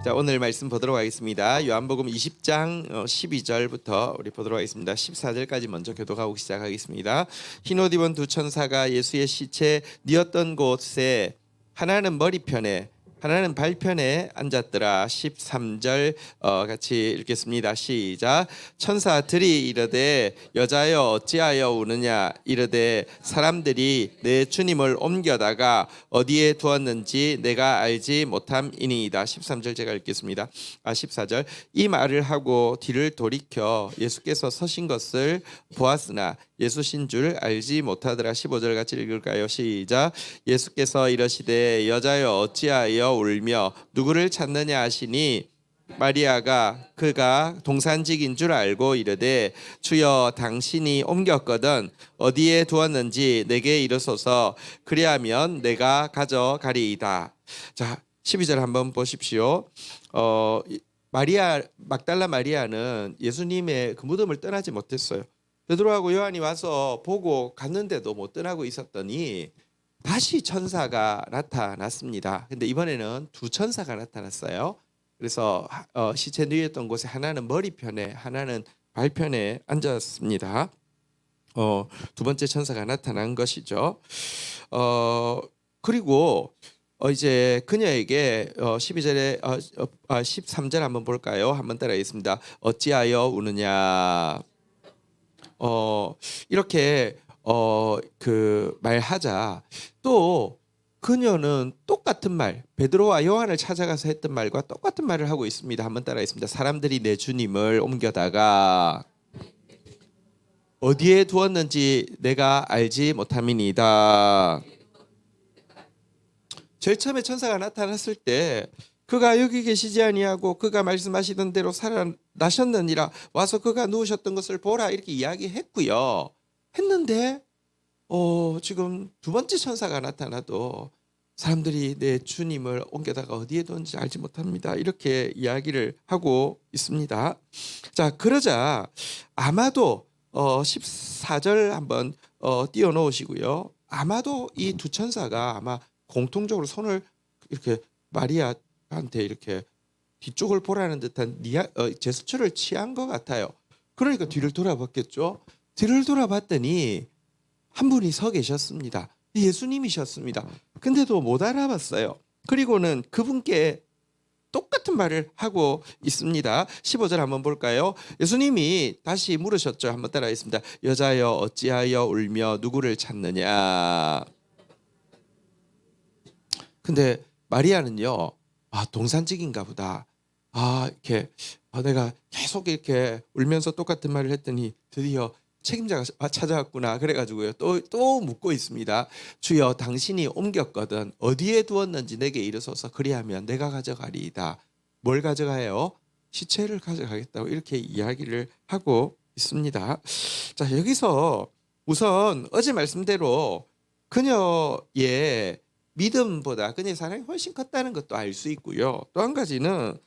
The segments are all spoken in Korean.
자, 오늘 말씀 보도록 하겠습니다. 요한복음 20장 12절부터 우리 보도록 하겠습니다. 14절까지 먼저 교독하고 시작하겠습니다. 흰 옷 입은 두 천사가 예수의 시체 뉘었던 곳에 하나는 머리편에 하나는 발편에 앉았더라. 13절 같이 읽겠습니다. 시작. 천사들이 이르되 여자여 어찌하여 우느냐 이르되 사람들이 내 주님을 옮겨다가 어디에 두었는지 내가 알지 못함이니이다. 13절 제가 읽겠습니다. 14절. 이 말을 하고 뒤를 돌이켜 예수께서 서신 것을 보았으나 예수신 줄 알지 못하더라. 15절 같이 읽을까요? 시작. 예수께서 이러시되 여자여 어찌하여 울며 누구를 찾느냐 하시니 마리아가 그가 동산직인 줄 알고 이르되 주여 당신이 옮겼거든 어디에 두었는지 내게 이르소서 그리하면 내가 가져가리이다. 자, 12절 한번 보십시오. 막달라 마리아는 예수님의 그 무덤을 떠나지 못했어요. 베드로하고 요한이 와서 보고 갔는데도 못 떠나고 있었더니 다시 천사가 나타났습니다. 근데 이번에는 두 천사가 나타났어요. 그래서 시체 누였던 곳에 하나는 머리편에 하나는 발편에 앉았습니다. 두 번째 천사가 나타난 것이죠. 그리고 이제 그녀에게 12절에 13절 한번 볼까요? 한번 따라하겠습니다. 어찌하여 우느냐. 이렇게 그 말하자 또 그녀는 똑같은 말, 베드로와 요한을 찾아가서 했던 말과 똑같은 말을 하고 있습니다. 한번 따라하겠습니다. 사람들이 내 주님을 옮겨다가 어디에 두었는지 내가 알지 못함이니이다. 제일 처음에 천사가 나타났을 때 그가 여기 계시지 아니하고 그가 말씀하시던 대로 살아나셨느니라 와서 그가 누우셨던 것을 보라 이렇게 이야기했고요. 했는데 지금 두 번째 천사가 나타나도 사람들이 내 주님을 옮겨다가 어디에 뒀는지 알지 못합니다. 이렇게 이야기를 하고 있습니다. 자, 그러자 아마도 14절 한번 띄워놓으시고요. 아마도 이 두 천사가 아마 공통적으로 손을 이렇게 마리아한테 이렇게 뒤쪽을 보라는 듯한 제스처를 취한 것 같아요. 그러니까 뒤를 돌아봤겠죠. 뒤를 돌아봤더니 한 분이 서 계셨습니다. 예수님이셨습니다. 근데도 못 알아봤어요. 그리고는 그분께 똑같은 말을 하고 있습니다. 15절 한번 볼까요? 예수님이 다시 물으셨죠. 한번 따라하겠습니다. 여자여 어찌하여 울며 누구를 찾느냐. 근데 마리아는요, 동산직인가 보다. 이렇게 내가 계속 이렇게 울면서 똑같은 말을 했더니 드디어 책임자가 찾아왔구나. 그래가지고요, 또 묻고 있습니다. 주여, 당신이 옮겼거든 어디에 두었는지 내게 이르소서 그리하면 내가 가져가리이다. 뭘 가져가요? 시체를 가져가겠다고 이렇게 이야기를 하고 있습니다. 자, 여기서 우선 어제 말씀대로 그녀의 믿음보다 그녀의 사랑이 훨씬 컸다는 것도 알 수 있고요. 또 한 가지는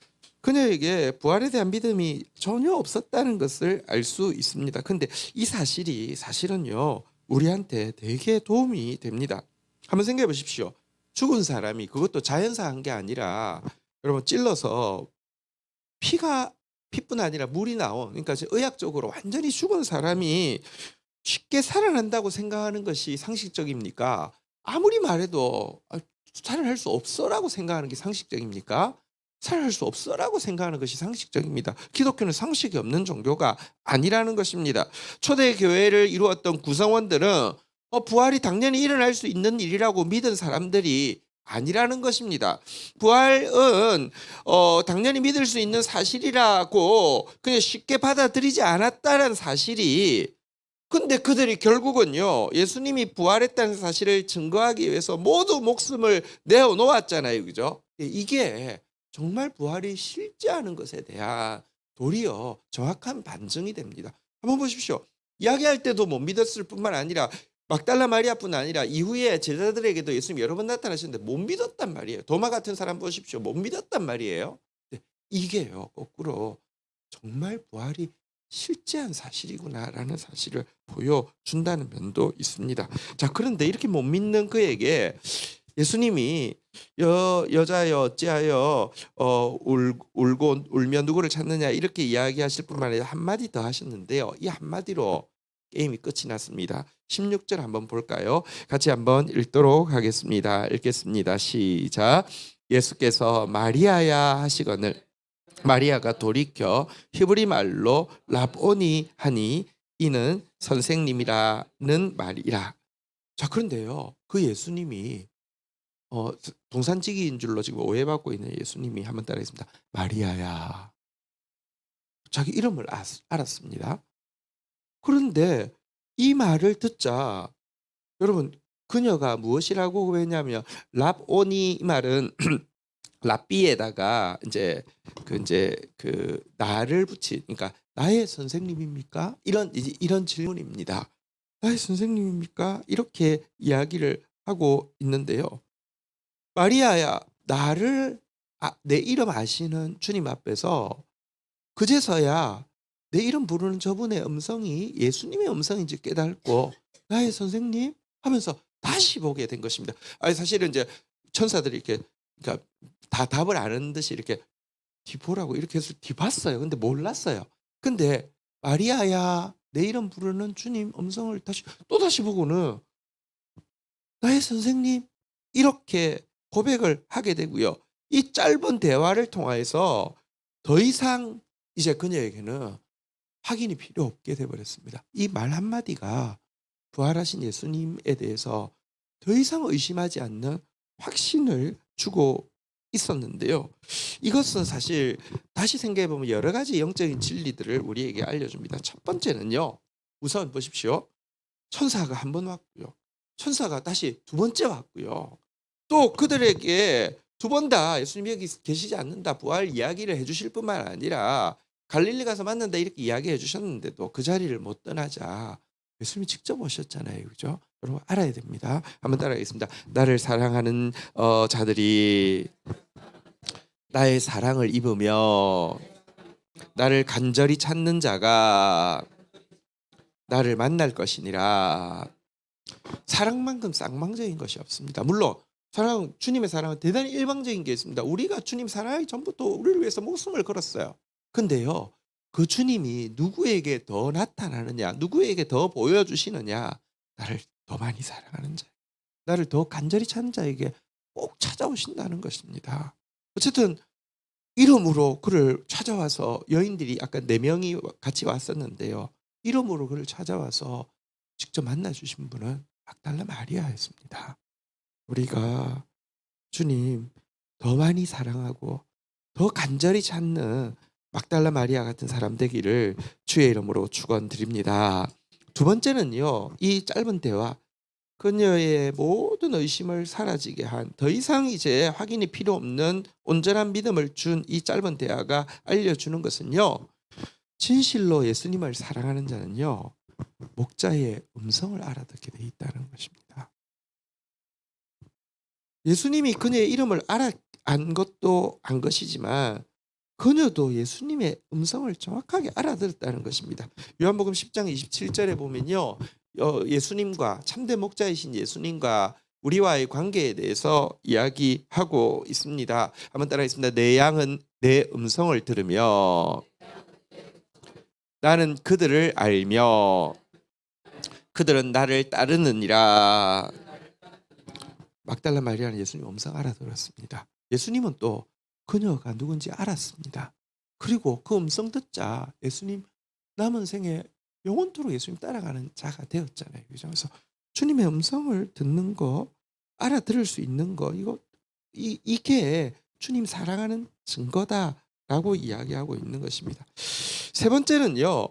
그녀에게 부활에 대한 믿음이 전혀 없었다는 것을 알 수 있습니다. 근데 이 사실은요, 우리한테 되게 도움이 됩니다. 한번 생각해 보십시오. 죽은 사람이 그것도 자연사한 게 아니라 여러분 찔러서 피뿐 아니라 물이 나온, 그러니까 의학적으로 완전히 죽은 사람이 쉽게 살아난다고 생각하는 것이 상식적입니까? 아무리 말해도 살아날 수 없어라고 생각하는 게 상식적입니까? 살아날 수 없어라고 생각하는 것이 상식적입니다. 기독교는 상식이 없는 종교가 아니라는 것입니다. 초대 교회를 이루었던 구성원들은 부활이 당연히 일어날 수 있는 일이라고 믿은 사람들이 아니라는 것입니다. 부활은 당연히 믿을 수 있는 사실이라고 그냥 쉽게 받아들이지 않았다는 사실이, 근데 그들이 결국은요, 예수님이 부활했다는 사실을 증거하기 위해서 모두 목숨을 내어놓았잖아요. 그죠? 이게 정말 부활이 실제하는 것에 대한 도리어 정확한 반증이 됩니다. 한번 보십시오. 이야기할 때도 못 믿었을 뿐만 아니라 막달라 마리아뿐 아니라 이후에 제자들에게도 예수님 여러 번 나타나셨는데 못 믿었단 말이에요. 도마 같은 사람 보십시오. 못 믿었단 말이에요. 이게요, 거꾸로 정말 부활이 실제한 사실이구나라는 사실을 보여준다는 면도 있습니다. 자, 그런데 이렇게 못 믿는 그에게 예수님이 여자여 어찌하여 울고 울며 누구를 찾느냐 이렇게 이야기하실 뿐만 아니라 한마디 더 하셨는데요. 이 한마디로 게임이 끝이 났습니다. 16절 한번 볼까요? 같이 한번 읽도록 하겠습니다. 읽겠습니다. 시작. 예수께서 마리아야 하시거늘 마리아가 돌이켜 히브리 말로 라보니 하니 이는 선생님이라는 말이라. 자, 그런데요. 그 예수님이 동산지기인 줄로 지금 오해받고 있는 예수님이 한번 따라하겠습니다. 마리아야. 자기 이름을 알았습니다. 그런데 이 말을 듣자 여러분 그녀가 무엇이라고 했냐면 랍오니 이 말은 랍비에다가 그 나를 붙인 그러니까 나의 선생님입니까? 이런 질문입니다. 나의 선생님입니까? 이렇게 이야기를 하고 있는데요. 마리아야 내 이름 아시는 주님 앞에서 그제서야 내 이름 부르는 저분의 음성이 예수님의 음성인지 깨닫고 나의 선생님 하면서 다시 보게 된 것입니다. 아니 사실은 이제 천사들이 이렇게 그러니까 다 답을 아는 듯이 이렇게 뒤보라고 이렇게 해서 뒤봤어요. 근데 몰랐어요. 근데 마리아야 내 이름 부르는 주님 음성을 다시 보고는 나의 선생님 이렇게 고백을 하게 되고요. 이 짧은 대화를 통해서 더 이상 이제 그녀에게는 확인이 필요 없게 되어버렸습니다. 이 말 한마디가 부활하신 예수님에 대해서 더 이상 의심하지 않는 확신을 주고 있었는데요. 이것은 사실 다시 생각해보면 여러 가지 영적인 진리들을 우리에게 알려줍니다. 첫 번째는요. 우선 보십시오. 천사가 한 번 왔고요. 천사가 다시 두 번째 왔고요. 또 그들에게 두 번 다 예수님이 여기 계시지 않는다 부활 이야기를 해주실 뿐만 아니라 갈릴리 가서 만난다 이렇게 이야기해 주셨는데도 그 자리를 못 떠나자 예수님이 직접 오셨잖아요. 그죠? 여러분 알아야 됩니다. 한번 따라하겠습니다. 나를 사랑하는 자들이 나의 사랑을 입으며 나를 간절히 찾는 자가 나를 만날 것이니라. 사랑만큼 쌍방적인 것이 없습니다. 물론 주님의 사랑은 대단히 일방적인 게 있습니다. 우리가 주님 사랑하기 전부터 우리를 위해서 목숨을 걸었어요. 근데요, 그 주님이 누구에게 더 나타나느냐, 누구에게 더 보여주시느냐, 나를 더 많이 사랑하는 자, 나를 더 간절히 찾는 자에게 꼭 찾아오신다는 것입니다. 어쨌든 이름으로 그를 찾아와서 여인들이 아까 4명이 같이 왔었는데요. 이름으로 그를 찾아와서 직접 만나주신 분은 막달라 마리아였습니다. 우리가 주님 더 많이 사랑하고 더 간절히 찾는 막달라 마리아 같은 사람 되기를 주의 이름으로 축원드립니다. 두 번째는요. 이 짧은 대화 그녀의 모든 의심을 사라지게 한 더 이상 이제 확인이 필요 없는 온전한 믿음을 준 이 짧은 대화가 알려주는 것은요. 진실로 예수님을 사랑하는 자는요. 목자의 음성을 알아듣게 돼 있다는 것입니다. 예수님이 그녀의 이름을 안 것도 안 것이지만 그녀도 예수님의 음성을 정확하게 알아들었다는 것입니다. 요한복음 10장 27절에 보면요. 예수님과 참된 목자이신 예수님과 우리와의 관계에 대해서 이야기하고 있습니다. 한번 따라하겠습니다. 내 양은 내 음성을 들으며 나는 그들을 알며 그들은 나를 따르느니라. 막달라 마리아는 예수님 음성 알아들었습니다. 예수님은 또 그녀가 누군지 알았습니다. 그리고 그 음성 듣자 예수님 남은 생에 영원토록 예수님 따라가는 자가 되었잖아요. 그래서 주님의 음성을 듣는 거, 알아들을 수 있는 거, 이게 주님 사랑하는 증거다라고 이야기하고 있는 것입니다. 세 번째는요.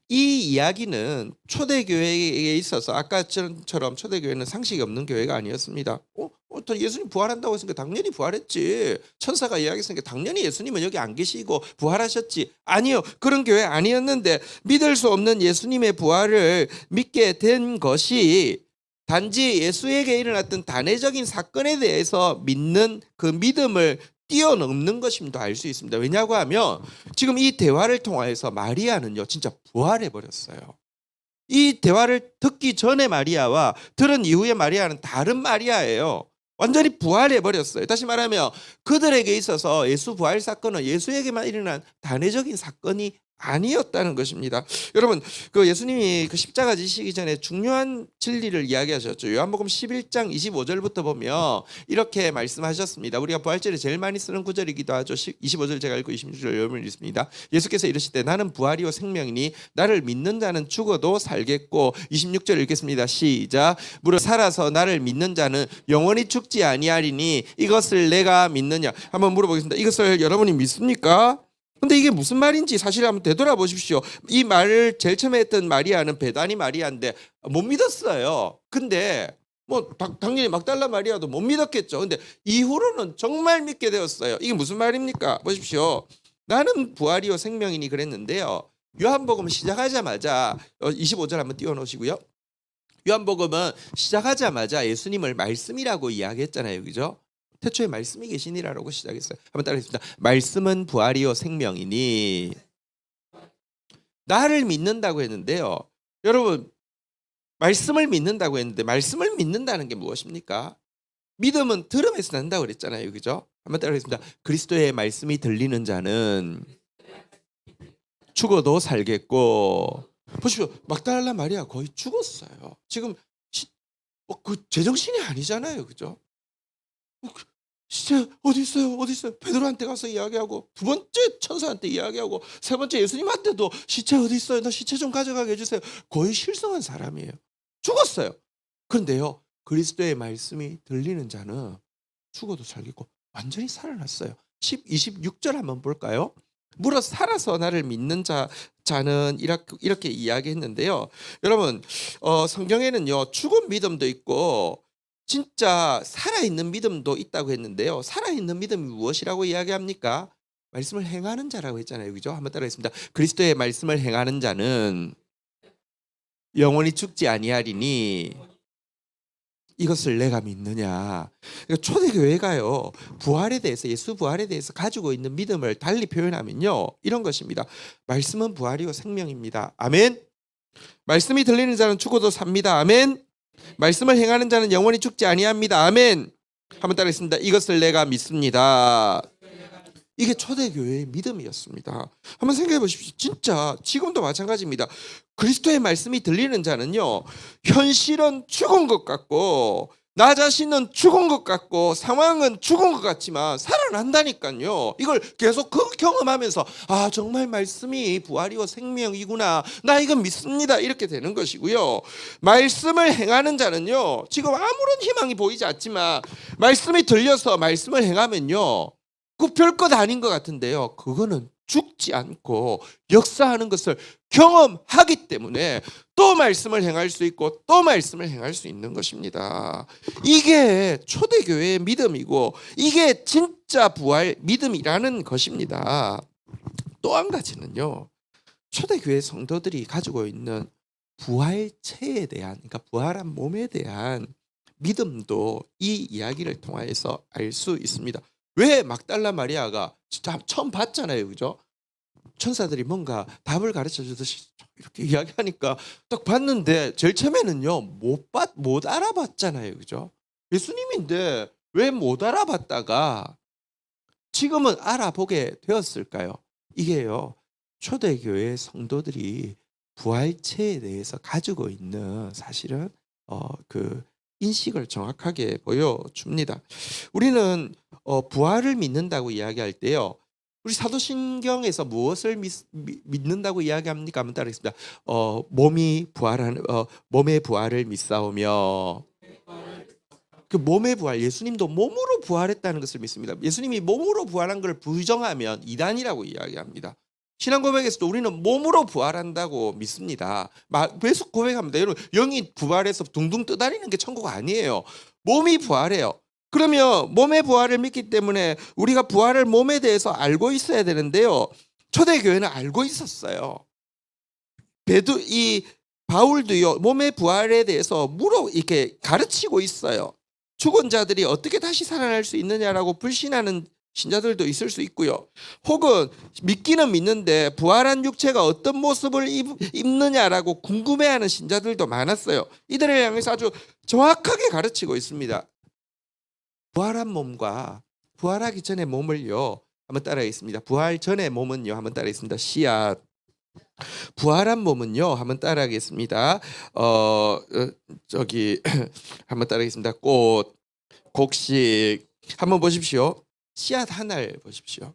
이 이야기는 초대교회에 있어서 아까처럼 초대교회는 상식이 없는 교회가 아니었습니다. 예수님 부활한다고 했으니까 당연히 부활했지. 천사가 이야기했으니까 당연히 예수님은 여기 안 계시고 부활하셨지. 아니요. 그런 교회 아니었는데 믿을 수 없는 예수님의 부활을 믿게 된 것이 단지 예수에게 일어났던 단회적인 사건에 대해서 믿는 그 믿음을 뛰어넘는 것임도 알 수 있습니다. 왜냐고 하면 지금 이 대화를 통해서 마리아는요 진짜 부활해 버렸어요. 이 대화를 듣기 전에 마리아와 들은 이후의 마리아는 다른 마리아예요. 완전히 부활해 버렸어요. 다시 말하면 그들에게 있어서 예수 부활 사건은 예수에게만 일어난 단회적인 사건이 아니었다는 것입니다. 여러분, 그 예수님이 그 십자가 지시기 전에 중요한 진리를 이야기하셨죠. 요한복음 11장 25절부터 보면 이렇게 말씀하셨습니다. 우리가 부활절에 제일 많이 쓰는 구절이기도 하죠. 25절 제가 읽고 26절 여러분 읽습니다. 예수께서 이르시되 나는 부활이요 생명이니 나를 믿는 자는 죽어도 살겠고, 26절 읽겠습니다. 시작. 무릇 살아서 나를 믿는 자는 영원히 죽지 아니하리니 이것을 내가 믿느냐. 한번 물어보겠습니다. 이것을 여러분이 믿습니까? 근데 이게 무슨 말인지 사실 한번 되돌아보십시오. 이 말을 제일 처음에 했던 마리아는 베다니 마리아인데 못 믿었어요. 근데 뭐 당연히 막달라 마리아도 못 믿었겠죠. 근데 이후로는 정말 믿게 되었어요. 이게 무슨 말입니까? 보십시오. 나는 부활이요 생명이니 그랬는데요. 요한복음 시작하자마자 25절 한번 띄워놓으시고요. 요한복음은 시작하자마자 예수님을 말씀이라고 이야기했잖아요. 그죠? 태초에 말씀이 계시니라라고 시작했어요. 한번 따라하겠습니다. 말씀은 부활이요 생명이니. 나를 믿는다고 했는데요. 여러분, 말씀을 믿는다고 했는데 말씀을 믿는다는 게 무엇입니까? 믿음은 들음에서 난다고 그랬잖아요. 그죠? 한번 따라하겠습니다. 그리스도의 말씀이 들리는 자는 죽어도 살겠고. 보십시오. 막달라 마리아 거의 죽었어요. 지금 그 제정신이 아니잖아요. 그죠? 시체 어디 있어요? 어디 있어요? 베드로한테 가서 이야기하고, 두 번째 천사한테 이야기하고, 세 번째 예수님한테도 시체 어디 있어요? 나 시체 좀 가져가게 해주세요. 거의 실성한 사람이에요. 죽었어요. 그런데요, 그리스도의 말씀이 들리는 자는 죽어도 살겠고 완전히 살아났어요. 26절 한번 볼까요? 무릇 살아서 나를 믿는 자는 이렇게 이야기했는데요. 여러분, 성경에는요 죽은 믿음도 있고 진짜 살아있는 믿음도 있다고 했는데요. 살아있는 믿음이 무엇이라고 이야기합니까? 말씀을 행하는 자라고 했잖아요. 그죠? 한번 따라하겠습니다. 그리스도의 말씀을 행하는 자는 영원히 죽지 아니하리니 이것을 내가 믿느냐. 그러니까 초대교회가요 부활에 대해서, 예수 부활에 대해서 가지고 있는 믿음을 달리 표현하면요 이런 것입니다. 말씀은 부활이요 생명입니다. 아멘. 말씀이 들리는 자는 죽어도 삽니다. 아멘. 말씀을 행하는 자는 영원히 죽지 아니합니다. 아멘. 한번 따라했습니다. 이것을 내가 믿습니다. 이게 초대교회의 믿음이었습니다. 한번 생각해 보십시오. 진짜 지금도 마찬가지입니다. 그리스도의 말씀이 들리는 자는요 현실은 죽은 것 같고 나 자신은 죽은 것 같고 상황은 죽은 것 같지만 살아난다니까요. 이걸 계속 경험하면서 아 정말 말씀이 부활이고 생명이구나, 나 이건 믿습니다, 이렇게 되는 것이고요. 말씀을 행하는 자는요 지금 아무런 희망이 보이지 않지만 말씀이 들려서 말씀을 행하면요 그 별것 아닌 것 같은데요 그거는 죽지 않고 역사하는 것을 경험하기 때문에 또 말씀을 행할 수 있고 또 말씀을 행할 수 있는 것입니다. 이게 초대교회의 믿음이고 이게 진짜 부활 믿음이라는 것입니다. 또 한 가지는요 초대교회 성도들이 가지고 있는 부활체에 대한, 그러니까 부활한 몸에 대한 믿음도 이 이야기를 통해서 알 수 있습니다. 왜 막달라 마리아가 진짜 처음 봤잖아요. 그죠? 천사들이 뭔가 답을 가르쳐 주듯이 이렇게 이야기하니까 딱 봤는데 제일 처음에는요 못 알아봤잖아요. 그죠? 예수님인데 왜 못 알아봤다가 지금은 알아보게 되었을까요? 이게요 초대교회 성도들이 부활체에 대해서 가지고 있는 사실은 그 인식을 정확하게 보여줍니다. 우리는 부활을 믿는다고 이야기할 때요 우리 사도신경에서 무엇을 믿는다고 이야기합니까? 한번 따라하겠습니다. 몸이 부활하는 몸의 부활을 믿사오며, 그 몸의 부활, 예수님도 몸으로 부활했다는 것을 믿습니다. 예수님이 몸으로 부활한 걸 부정하면 이단이라고 이야기합니다. 신앙 고백에서도 우리는 몸으로 부활한다고 믿습니다. 계속 고백합니다. 여러분, 영이 부활해서 둥둥 떠다니는 게 천국 아니에요. 몸이 부활해요. 그러면 몸의 부활을 믿기 때문에 우리가 부활을 몸에 대해서 알고 있어야 되는데요. 초대교회는 알고 있었어요. 바울도요 몸의 부활에 대해서 이렇게 가르치고 있어요. 죽은 자들이 어떻게 다시 살아날 수 있느냐라고 불신하는 신자들도 있을 수 있고요. 혹은 믿기는 믿는데 부활한 육체가 어떤 모습을 입느냐라고 궁금해하는 신자들도 많았어요. 이들을 향해서 아주 정확하게 가르치고 있습니다. 부활한 몸과 부활하기 전의 몸을요. 한번 따라하겠습니다. 부활 전의 몸은요. 한번 따라하겠습니다. 씨앗. 부활한 몸은요. 한번 따라하겠습니다. 저기 한번 따라하겠습니다. 꽃, 곡식. 한번 보십시오. 씨앗 하나를 보십시오.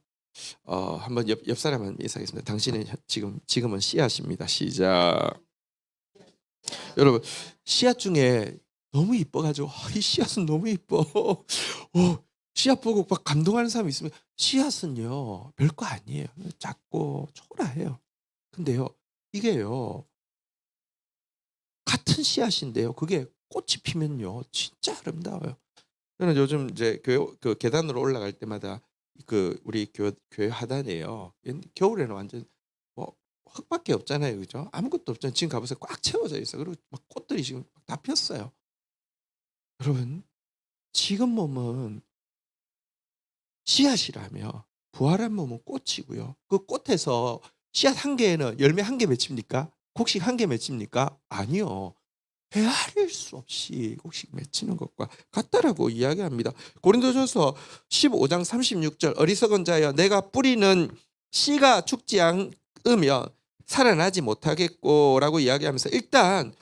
한번 옆 사람은 인사하겠습니다. 당신은 지금은 씨앗입니다. 시작. 여러분 씨앗 중에 너무 이뻐가지고 이 씨앗은 너무 이뻐. 씨앗 보고 막 감동하는 사람이 있으면 씨앗은요 별거 아니에요. 작고 초라해요. 근데요 이게요 같은 씨앗인데요 그게 꽃이 피면요 진짜 아름다워요. 저는 요즘 이제 그 계단으로 올라갈 때마다 우리 교회 하단에요. 겨울에는 완전 뭐 흙밖에 없잖아요, 그죠? 아무것도 없잖아요. 지금 가보세요, 꽉 채워져 있어. 그리고 막 꽃들이 지금 다 폈어요. 여러분, 지금 몸은 씨앗이라며 부활한 몸은 꽃이고요. 그 꽃에서 씨앗 한 개에는 열매 한 개 맺힙니까? 곡식 한 개 맺힙니까? 아니요. 헤아릴 수 없이 곡식 맺히는 것과 같다라고 이야기합니다. 고린도전서 15장 36절 어리석은 자여 내가 뿌리는 씨가 죽지 않으면 살아나지 못하겠고라고 이야기하면서 일단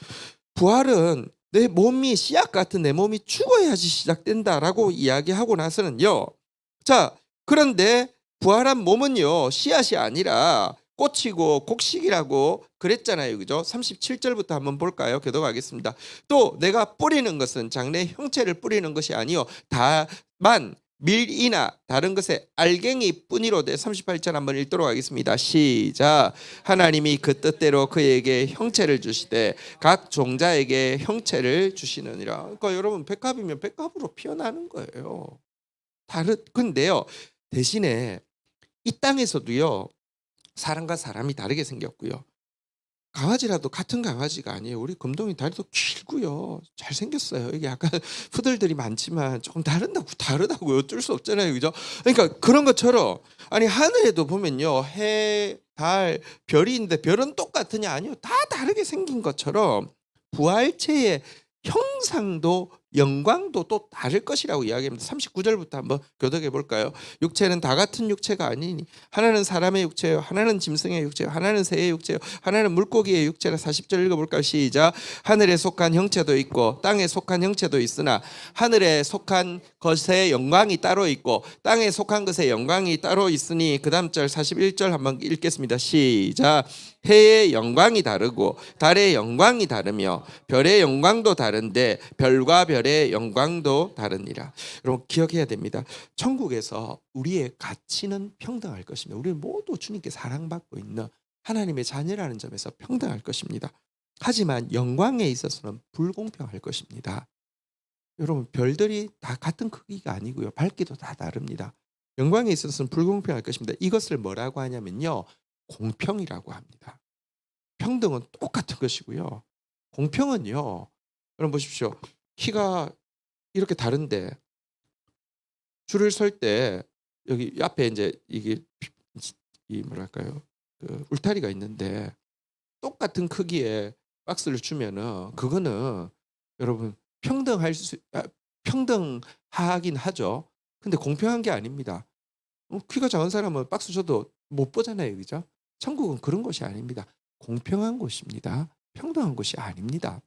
부활은 내 몸이 씨앗 같은 내 몸이 죽어야지 시작된다라고 이야기하고 나서는요. 자, 그런데 부활한 몸은요. 씨앗이 아니라 꽃이고 곡식이라고 그랬잖아요. 그죠? 37절부터 한번 볼까요? 교독하겠습니다. 또 내가 뿌리는 것은 장래 형체를 뿌리는 것이 아니요 다만 밀이나 다른 것의 알갱이 뿐이로되 38절 한번 읽도록 하겠습니다. 시작. 하나님이 그 뜻대로 그에게 형체를 주시되 각 종자에게 형체를 주시느니라. 그러니까 여러분 백합이면 백합으로 피어나는 거예요. 근데요 대신에 이 땅에서도요 사람과 사람이 다르게 생겼고요. 강아지라도 같은 강아지가 아니에요. 우리 금동이 다리도 길고요. 잘생겼어요. 이게 약간 푸들들이 많지만 조금 다르다고요. 어쩔 수 없잖아요. 그죠? 그러니까 그런 것처럼 아니 하늘에도 보면요. 해, 달, 별이 있는데 별은 똑같으냐? 아니요. 다 다르게 생긴 것처럼 부활체의 형상도 영광도 또 다를 것이라고 이야기합니다. 39절부터 한번 교독해 볼까요? 육체는 다 같은 육체가 아니니 하나는 사람의 육체요 하나는 짐승의 육체요 하나는 새의 육체요 하나는 물고기의 육체라. 40절 읽어볼까요? 시작. 하늘에 속한 형체도 있고 땅에 속한 형체도 있으나 하늘에 속한 것의 영광이 따로 있고 땅에 속한 것의 영광이 따로 있으니 그 다음 절 41절 한번 읽겠습니다. 시작. 해의 영광이 다르고 달의 영광이 다르며 별의 영광도 다른데 별과 별의 영광도 다르니라. 여러분 기억해야 됩니다. 천국에서 우리의 가치는 평등할 것입니다. 우리는 모두 주님께 사랑받고 있는 하나님의 자녀라는 점에서 평등할 것입니다. 하지만 영광에 있어서는 불공평할 것입니다. 여러분 별들이 다 같은 크기가 아니고요. 밝기도 다 다릅니다. 영광에 있어서는 불공평할 것입니다. 이것을 뭐라고 하냐면요. 공평이라고 합니다. 평등은 똑같은 것이고요. 공평은요. 여러분 보십시오. 키가 이렇게 다른데 줄을 설 때 여기 앞에 이제 이게 이 뭐랄까요? 그 울타리가 있는데 똑같은 크기의 박스를 주면은 그거는 여러분 평등하긴 하죠. 근데 공평한 게 아닙니다. 키가 작은 사람은 박스 줘도 못 보잖아요. 그죠? 천국은 그런 것이 아닙니다. 공평한 곳입니다. 평등한 곳이 아닙니다.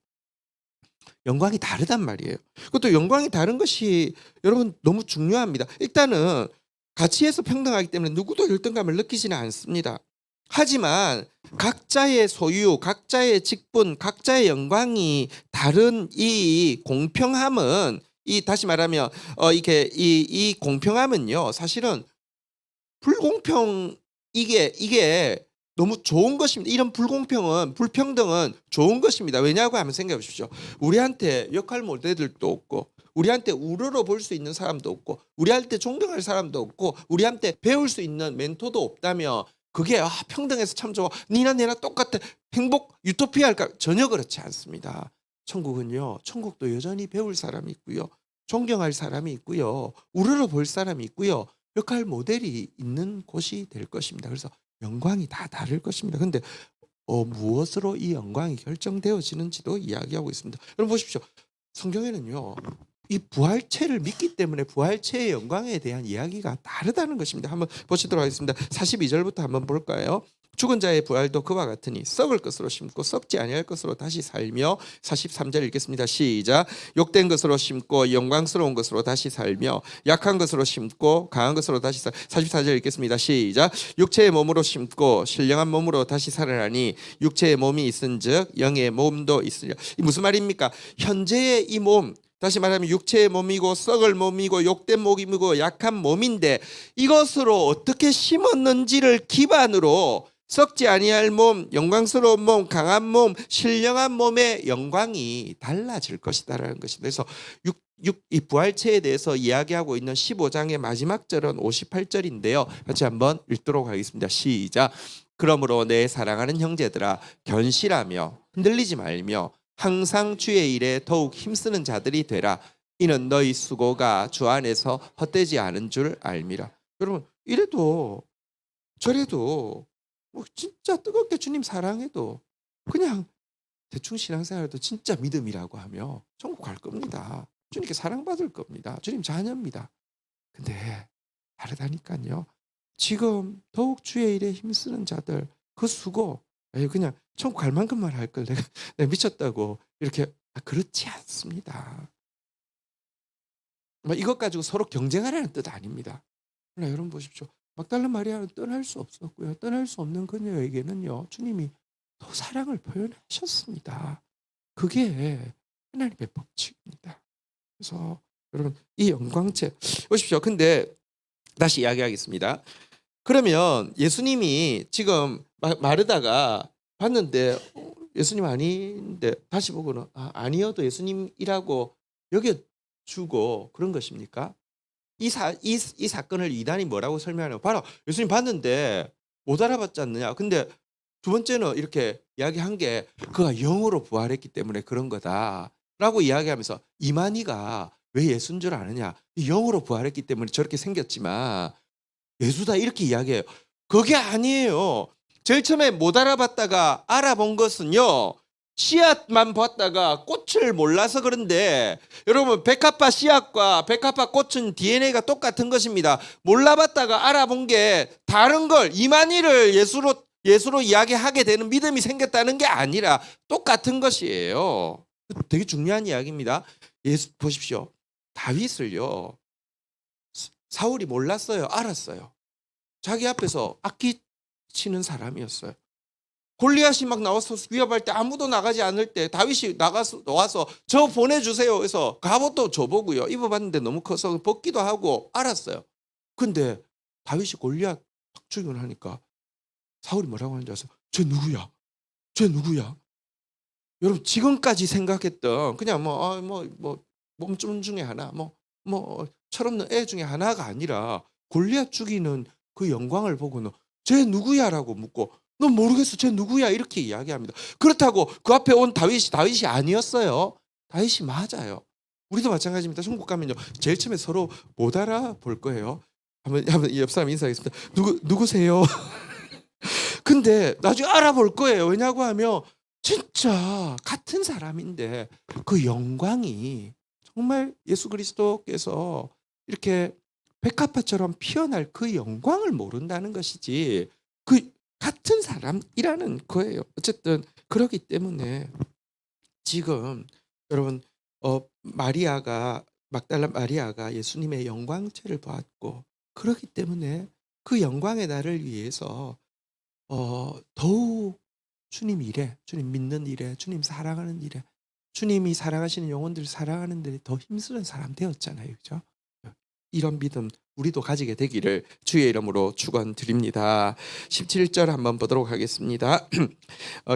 영광이 다르단 말이에요. 그것도 영광이 다른 것이 여러분 너무 중요합니다. 일단은 가치에서 평등하기 때문에 누구도 열등감을 느끼지는 않습니다. 하지만 각자의 소유, 각자의 직분, 각자의 영광이 다른 이 공평함은 다시 말하면 이 공평함은요 사실은 이게 너무 좋은 것입니다. 이런 불평등은 좋은 것입니다. 왜냐고 하면 생각해 보십시오. 우리한테 역할 모델들도 없고 우리한테 우러러 볼 수 있는 사람도 없고 우리한테 존경할 사람도 없고 우리한테 배울 수 있는 멘토도 없다며 그게 평등해서 참 좋아. 니나 내나 똑같아. 행복 유토피아일까? 전혀 그렇지 않습니다. 천국은요. 천국도 여전히 배울 사람이 있고요. 존경할 사람이 있고요. 우러러 볼 사람이 있고요. 역할 모델이 있는 곳이 될 것입니다. 그래서 영광이 다 다를 것입니다. 근데 무엇으로 이 영광이 결정되어지는지도 이야기하고 있습니다. 여러분 보십시오. 성경에는요. 이 부활체를 믿기 때문에 부활체의 영광에 대한 이야기가 다르다는 것입니다. 한번 보시도록 하겠습니다. 42절부터 한번 볼까요? 죽은 자의 부활도 그와 같으니 썩을 것으로 심고 썩지 아니할 것으로 다시 살며 43절 읽겠습니다. 시작. 욕된 것으로 심고 영광스러운 것으로 다시 살며 약한 것으로 심고 강한 것으로 다시 44절 읽겠습니다. 시작. 육체의 몸으로 심고 신령한 몸으로 다시 살아나니 육체의 몸이 있은즉 영의 몸도 있으리라. 이 무슨 말입니까? 현재의 이 몸, 다시 말하면 육체의 몸이고 썩을 몸이고 욕된 몸이고 약한 몸인데 이것으로 어떻게 심었는지를 기반으로 썩지 아니할 몸, 영광스러운 몸, 강한 몸, 신령한 몸의 영광이 달라질 것이다라는 것입니다. 그래서 이 부활체에 대해서 이야기하고 있는 15장의 마지막 절은 58절인데요. 같이 한번 읽도록 하겠습니다. 시작. 그러므로 내 사랑하는 형제들아 견실하며 흔들리지 말며 항상 주의 일에 더욱 힘쓰는 자들이 되라. 이는 너희 수고가 주 안에서 헛되지 않은 줄 알미라. 여러분 이래도 저래도 뭐 진짜 뜨겁게 주님 사랑해도 그냥 대충 신앙생활도 진짜 믿음이라고 하며 천국 갈 겁니다. 주님께 사랑받을 겁니다. 주님 자녀입니다. 근데 다르다니까요. 지금 더욱 주의 일에 힘쓰는 자들 그 수고 그냥 천국 갈 만큼만 할 걸 내가 미쳤다고 이렇게 그렇지 않습니다. 이것 가지고 서로 경쟁하라는 뜻 아닙니다. 그러나 여러분 보십시오. 막달라 마리아는 떠날 수 없었고요. 떠날 수 없는 그녀에게는요. 주님이 더 사랑을 표현하셨습니다. 그게 하나님의 법칙입니다. 그래서 여러분 이 영광체 보십시오. 근데 다시 이야기하겠습니다. 그러면 예수님이 지금 마르다가 봤는데 예수님 아닌데 다시 보고는 아니어도 예수님이라고 여겨주고 그런 것입니까? 이 사건을 이단이 뭐라고 설명하냐면 봐라 예수님 봤는데 못 알아봤지 않느냐. 근데 두 번째는 이렇게 이야기한 게 그가 영으로 부활했기 때문에 그런 거다라고 이야기하면서 이만희가 왜 예수인 줄 아느냐. 영으로 부활했기 때문에 저렇게 생겼지만 예수다 이렇게 이야기해요. 그게 아니에요. 제일 처음에 못 알아봤다가 알아본 것은요. 씨앗만 봤다가 꽃을 몰라서 그런데 여러분 백합화 씨앗과 백합화 꽃은 DNA가 똑같은 것입니다. 몰라봤다가 알아본 게 다른 걸 이만희를 예수로 이야기하게 되는 믿음이 생겼다는 게 아니라 똑같은 것이에요. 되게 중요한 이야기입니다. 예수 보십시오. 다윗을요. 사울이 몰랐어요. 알았어요. 자기 앞에서 악기 치는 사람이었어요. 골리앗이 막 나와서 위협할 때 아무도 나가지 않을 때 다윗이 나와서 저 보내주세요. 그래서 갑옷도 줘보고요. 입어봤는데 너무 커서 벗기도 하고 알았어요. 근데 다윗이 골리앗 딱 죽이고 하니까 사울이 뭐라고 하는지 아세요? 쟤 누구야? 쟤 누구야? 여러분 지금까지 생각했던 그냥 몸좀 중에 하나 철없는 애 중에 하나가 아니라 골리앗 죽이는 그 영광을 보고는 쟤 누구야라고 묻고 넌 모르겠어. 쟤 누구야? 이렇게 이야기합니다. 그렇다고 그 앞에 온 다윗이 아니었어요. 다윗이 맞아요. 우리도 마찬가지입니다. 천국 가면요. 제일 처음에 서로 못 알아볼 거예요. 한번 옆 사람 인사하겠습니다. 누구세요? 근데 나중에 알아볼 거예요. 왜냐고 하면 진짜 같은 사람인데 그 영광이 정말 예수 그리스도께서 이렇게 백합화처럼 피어날 그 영광을 모른다는 것이지 그 같은 사람이라는 거예요. 어쨌든 그렇기 때문에 지금 여러분 막달라 마리아가 예수님의 영광체를 보았고 그렇기 때문에 그 영광의 날을 위해서 더욱 주님 일에, 주님 믿는 일에, 주님 사랑하는 일에, 주님이 사랑하시는 영혼들을 사랑하는 데 더 힘쓰는 사람 되었잖아요. 그죠? 이런 믿음 우리도 가지게 되기를 주의 이름으로 축원드립니다. 17절 한번 보도록 하겠습니다.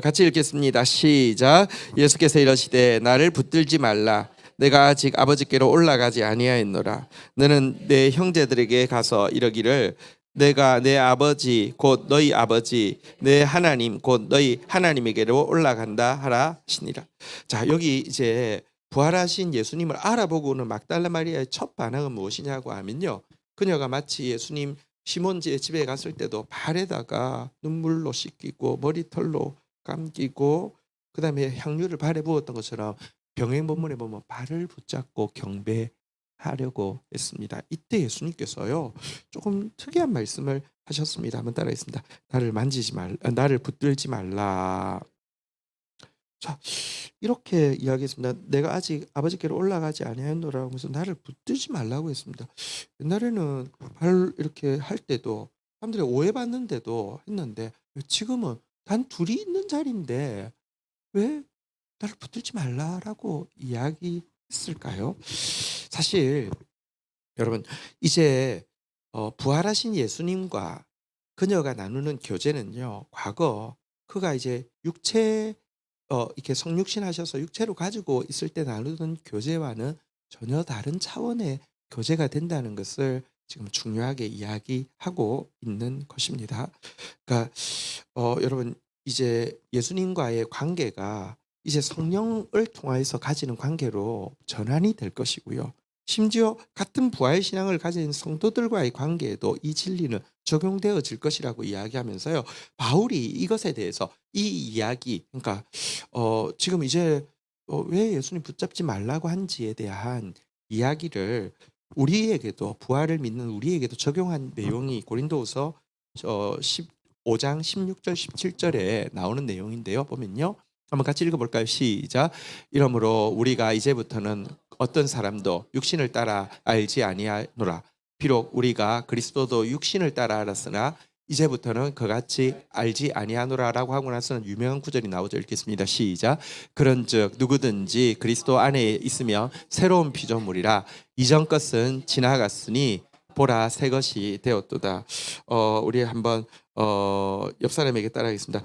같이 읽겠습니다. 시작. 예수께서 이러시되 나를 붙들지 말라. 내가 아직 아버지께로 올라가지 아니하였노라. 너는 내 형제들에게 가서 이러기를 내가 내 아버지 곧 너희 아버지 내 하나님 곧 너희 하나님에게로 올라간다 하라 하시니라. 자, 여기 이제 부활하신 예수님을 알아보고는 막달라 마리아의 첫 반응은 무엇이냐고 하면요. 그녀가 마치 예수님 시몬지의 집에 갔을 때도 발에다가 눈물로 씻기고 머리털로 감기고 그다음에 향유를 발에 부었던 것처럼 병행 본문에 보면 발을 붙잡고 경배하려고 했습니다. 이때 예수님께서요 조금 특이한 말씀을 하셨습니다. 한번 따라하겠습니다. 나를 붙들지 말라. 자, 이렇게 이야기했습니다. 내가 아직 아버지께로 올라가지 아니하노라 하면서 나를 붙들지 말라고 했습니다. 옛날에는 발 이렇게 할 때도 사람들이 오해받는데도 했는데 지금은 단 둘이 있는 자리인데 왜 나를 붙들지 말라라고 이야기했을까요? 사실 여러분 이제 부활하신 예수님과 그녀가 나누는 교제는요. 과거 그가 이제 육체 이렇게 성육신하셔서 육체로 가지고 있을 때 나누던 교제와는 전혀 다른 차원의 교제가 된다는 것을 지금 중요하게 이야기하고 있는 것입니다. 그러니까 여러분 이제 예수님과의 관계가 이제 성령을 통하여서 가지는 관계로 전환이 될 것이고요. 심지어 같은 부활 신앙을 가진 성도들과의 관계에도 이 진리는 적용되어질 것이라고 이야기하면서요. 바울이 이것에 대해서 이 이야기 그러니까 지금 이제 왜 예수님 붙잡지 말라고 한지에 대한 이야기를 우리에게도 부활을 믿는 우리에게도 적용한 내용이 고린도후서 15장 16절 17절에 나오는 내용인데요. 보면요. 한번 같이 읽어볼까요? 시작. 이러므로 우리가 이제부터는 어떤 사람도 육신을 따라 알지 아니하노라. 비록 우리가 그리스도도 육신을 따라 알았으나 이제부터는 그같이 알지 아니하노라라고 하고 나서는 유명한 구절이 나오죠. 읽겠습니다. 시작. 그런즉 누구든지 그리스도 안에 있으면 새로운 피조물이라 이전 것은 지나갔으니 보라 새 것이 되었도다. 우리 한번 옆 사람에게 따라하겠습니다.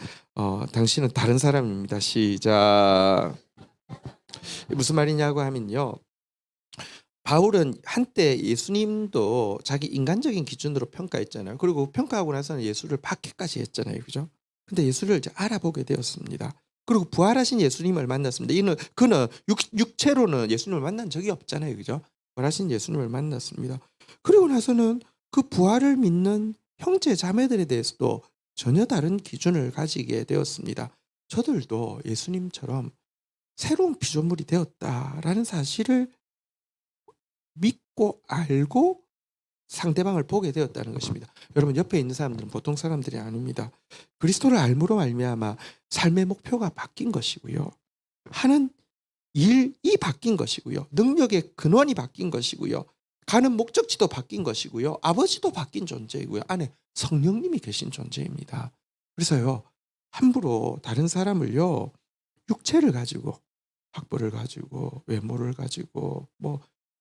당신은 다른 사람입니다. 시작. 무슨 말이냐고 하면요. 바울은 한때 예수님도 자기 인간적인 기준으로 평가했잖아요. 그리고 평가하고 나서는 예수를 박해까지 했잖아요. 그죠? 근데 예수를 이제 알아보게 되었습니다. 그리고 부활하신 예수님을 만났습니다. 그는 육체로는 예수님을 만난 적이 없잖아요. 그죠? 부활하신 예수님을 만났습니다. 그리고 나서는 그 부활을 믿는 형제 자매들에 대해서도 전혀 다른 기준을 가지게 되었습니다. 저들도 예수님처럼 새로운 피조물이 되었다라는 사실을 믿고 알고 상대방을 보게 되었다는 것입니다. 여러분 옆에 있는 사람들은 보통 사람들이 아닙니다. 그리스도를 알므로 말미암아 삶의 목표가 바뀐 것이고요. 하는 일이 바뀐 것이고요. 능력의 근원이 바뀐 것이고요. 가는 목적지도 바뀐 것이고요. 아버지도 바뀐 존재이고요. 안에 성령님이 계신 존재입니다. 그래서요. 함부로 다른 사람을요. 육체를 가지고 학벌을 가지고 외모를 가지고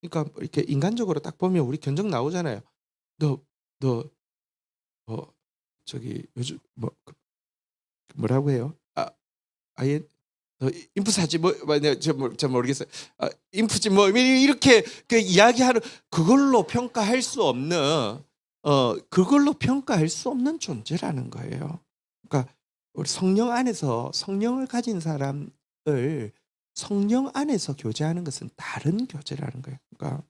그러니까 이렇게 인간적으로 딱 보면 우리 견적 나오잖아요. 너 저기 요즘 뭐라고 해요? 아예 너 인프사지 저 모르겠어요. 인프지 이렇게 그 이야기하는 그걸로 평가할 수 없는 존재라는 거예요. 그러니까 우리 성령 안에서 성령을 가진 사람을 성령 안에서 교제하는 것은 다른 교제라는 거예요. 그러니까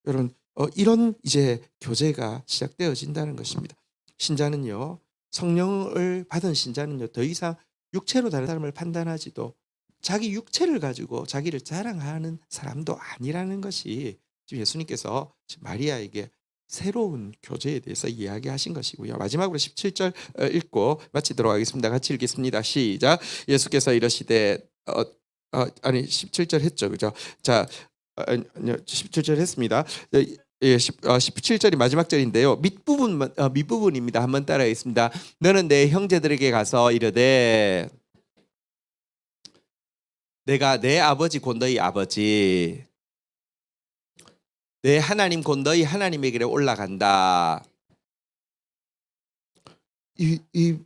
여러분 이런 이제 교제가 시작되어진다는 것입니다. 신자는요. 성령을 받은 신자는요. 더 이상 육체로 다른 사람을 판단하지도 자기 육체를 가지고 자기를 자랑하는 사람도 아니라는 것이 지금 예수님께서 지금 마리아에게 새로운 교제에 대해서 이야기하신 것이고요. 마지막으로 17절 읽고 마치도록 하겠습니다. 같이 읽겠습니다. 시작. 예수께서 이러시되 아니 17절 했죠. 그죠? 자, 아니요. 17절 했습니다. 17절이 마지막 절인데요. 밑부분입니다. 한번 따라하겠습니다. 너는 내 형제들에게 가서 이르되 내가 내 아버지 곧 너희 아버지 내 하나님 곧 너희 하나님에게로 올라간다. 이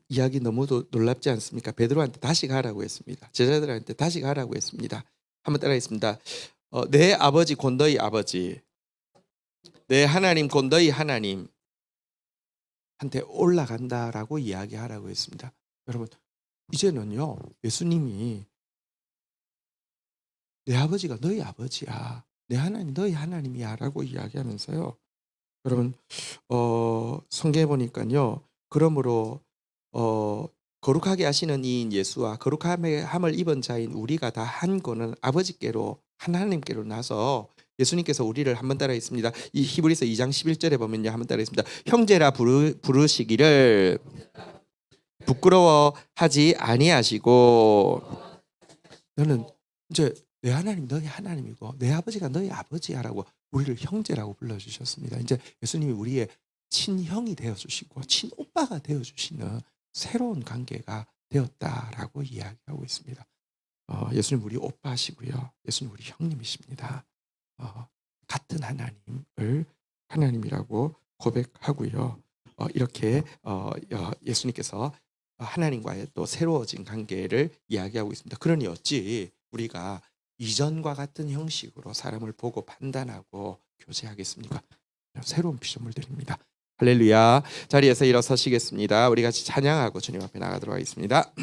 이야기 너무도 놀랍지 않습니까? 베드로한테 다시 가라고 했습니다. 제자들한테 다시 가라고 했습니다. 한번 따라하겠습니다. 내 아버지 곧 너희 아버지 내 하나님 곧 너희 하나님한테 올라간다라고 이야기하라고 했습니다. 여러분 이제는요. 예수님이 내 아버지가 너희 아버지야. 내 하나님 너희 하나님이야 라고 이야기하면서요. 여러분 성경에 보니까요. 그러므로 거룩하게 하시는 이인 예수와 거룩함을 입은 자인 우리가 다 한 거는 아버지께로 하나님께로 나서 예수님께서 우리를 한번 따라했습니다. 이 히브리서 2장 11절에 보면요, 한번 따라했습니다. 형제라 부르시기를 부끄러워하지 아니하시고, 너는 이제 내 하나님 너희 하나님이고 내 아버지가 너희 아버지야라고 우리를 형제라고 불러주셨습니다. 이제 예수님이 우리의 친형이 되어주시고 친오빠가 되어주시는 새로운 관계가 되었다라고 이야기하고 있습니다. 예수님 우리 오빠시고요, 예수님 우리 형님이십니다. 같은 하나님을 하나님이라고 고백하고요. 이렇게 예수님께서 하나님과의 또 새로워진 관계를 이야기하고 있습니다. 그러니 어찌 우리가 이전과 같은 형식으로 사람을 보고 판단하고 교제하겠습니까? 새로운 피조물 드립니다. 할렐루야. 자리에서 일어서시겠습니다. 우리 같이 찬양하고 주님 앞에 나가도록 하겠습니다.